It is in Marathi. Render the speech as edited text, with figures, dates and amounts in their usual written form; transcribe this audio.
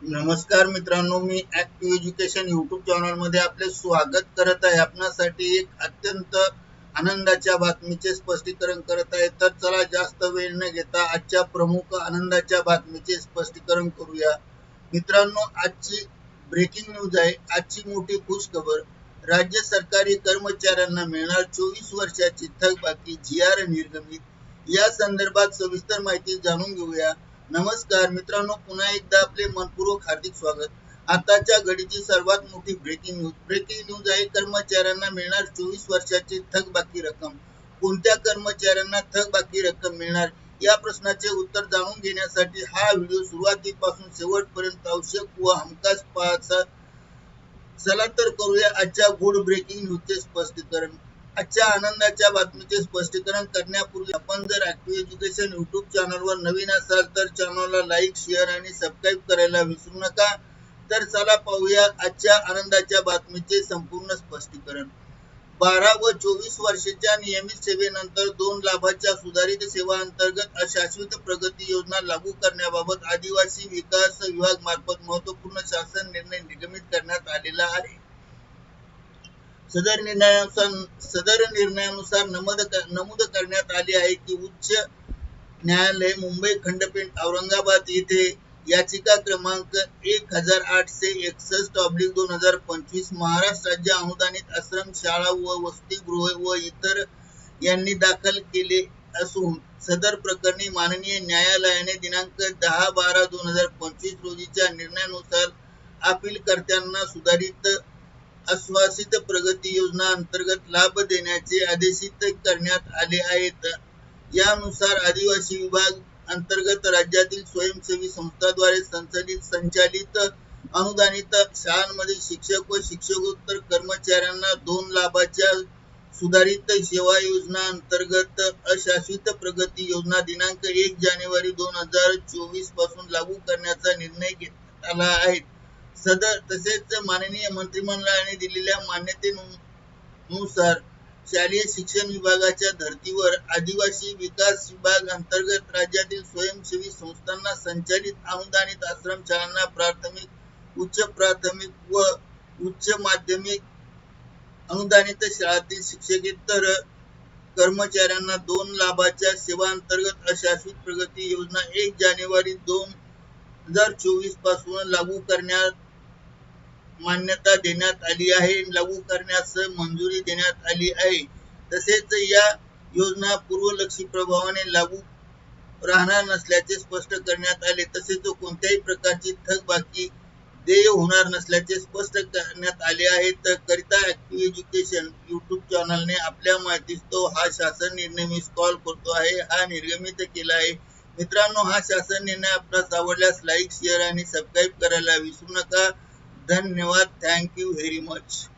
नमस्कार मित्रांनो, मी ऍक्टिव्ह एज्युकेशन यूट्यूब चॅनल मध्ये आपले स्वागत करत आहे। आपणासाठी एक अत्यंत आनंदाच्या बातमीचे स्पष्टीकरण करत आहे। तर चला जास्त वेळ न घेता आजच्या प्रमुख आनंदाच्या बातमीचे स्पष्टीकरण करूया। मित्रांनो, आजची ब्रेकिंग न्यूज आहे। आजची मोठी खुशखबर, राज्य सरकारी कर्मचाऱ्यांना मिळणार 24 वर्षाची थकबाकी, जीआर निर्गमित। या संदर्भात सविस्तर माहिती जाणून घेऊया। नमस्कार मित्रांनो, पुन्हा एकदा आपले मनपूर्वक हार्दिक स्वागत। आताच्या घडीची सर्वात मोठी ब्रेकिंग न्यूज आहे। कर्मचाऱ्यांना मिळणार 24 वर्षाची थकबाकी रक्कम। कोणत्या कर्मचाऱ्यांना थकबाकी रक्कम मिळणार या प्रश्नाचे उत्तर जाणून घेण्यासाठी हा व्हिडिओ सुरुवातीपासून शेवटपर्यंत आवश्यक व हमखास पाहायचा। चला तर करूया आजच्या गुड ब्रेकिंग न्यूजचे स्पष्टीकरण। आजच्या आनंदाच्या बातमीचे स्पष्टीकरण करण्यापूर्वी आपण जर ऍक्टिव्ह एज्युकेशन यूट्यूब चॅनलवर नवीन असाल तर चॅनलला लाईक, शेअर आणि सबस्क्राईब करायला विसरू नका। तर चला पाहूया आजच्या आनंदाच्या बातमीचे संपूर्ण स्पष्टीकरण। 12 व 24 वर्षाच्या नियमित सेवेनंतर 2 लाभाच्या सुधारित सेवा अंतर्गत अशाश्वत प्रगती योजना लागू करण्याबाबत आदिवासी विकास विभाग मार्फत महत्वपूर्ण शासन निर्णय निर्गमित करण्यात आलेला आहे। सदर निर्णयानुसार नमूद करण्यात आले आहे की उच्च न्यायालय मुंबई खंडपीठ औरंगाबाद येथे याचिका क्रमांक 1861/2025 महाराष्ट्र राज्य अनुदानित आश्रम शाळा व वसतिगृह व इतर यांनी दाखल केले असून सदर प्रकरणी माननीय न्यायालयाने दिनांक 10/12/2025 रोजीच्या निर्णयानुसार अपीलकर्त्यांना सुधारित आश्वासित प्रगती योजना अंतर्गत लाभ देण्याचे आदेशित करण्यात आले आहेत। यानुसार आदिवासी विभाग अंतर्गत राज्यातील स्वयंसेवी संस्थाद्वारे संचालित अनुदानित शाळांमध्ये शिक्षक व शिक्षकोत्तर कर्मचाऱ्यांना 2 लाभाच्या सुधारित सेवा योजना अंतर्गत अशाश्वत प्रगती योजना दिनांक 1 जानेवारी 2024 पासून लागू करण्याचा निर्णय घेण्यात आला आहे। तसेच माननीय मंत्रिमंडळाने दिलेल्या मान्यतेनुसार शालेय शिक्षण विभागाच्या धर्तीवर आदिवासी विकास विभाग अंतर्गत राज्यातील स्वयंसेवी संस्थांना संचालित अनुदानित आश्रम शाळांना प्राथमिक, उच्च प्राथमिक व उच्च माध्यमिक अनुदानित शाळांतील शिक्षकेतर कर्मचाऱ्यांना 2 लाभाच्या सेवा अंतर्गत अशाश्वत प्रगती योजना 1 जानेवारी 2024 पासून लागू करण्यास मान्यता देण्यात आली आहे, लागू करण्यास मंजुरी देण्यात आली आहे। तसेच या योजना पूर्वलक्षी प्रभावाने लागू राहणार नसल्याचे स्पष्ट करण्यात आले। तसेच कोणत्याही प्रकारची थकबाकी देय होणार नसल्याचे स्पष्ट करण्यात आले आहे। तर करिता ऍक्टिव्ह एज्युकेशन यूट्यूब चॅनलने आपल्या माहितीस्तव हा शासन निर्णय मिस कॉल करतो आहे हा निर्गमित केला आहे। मित्रांनो, हा शासन निर्णय आपल्यास आवडल्यास लाईक, शेअर आणि सबस्क्राईब करायला विसरू नका। धन्यवाद। Thank you very much.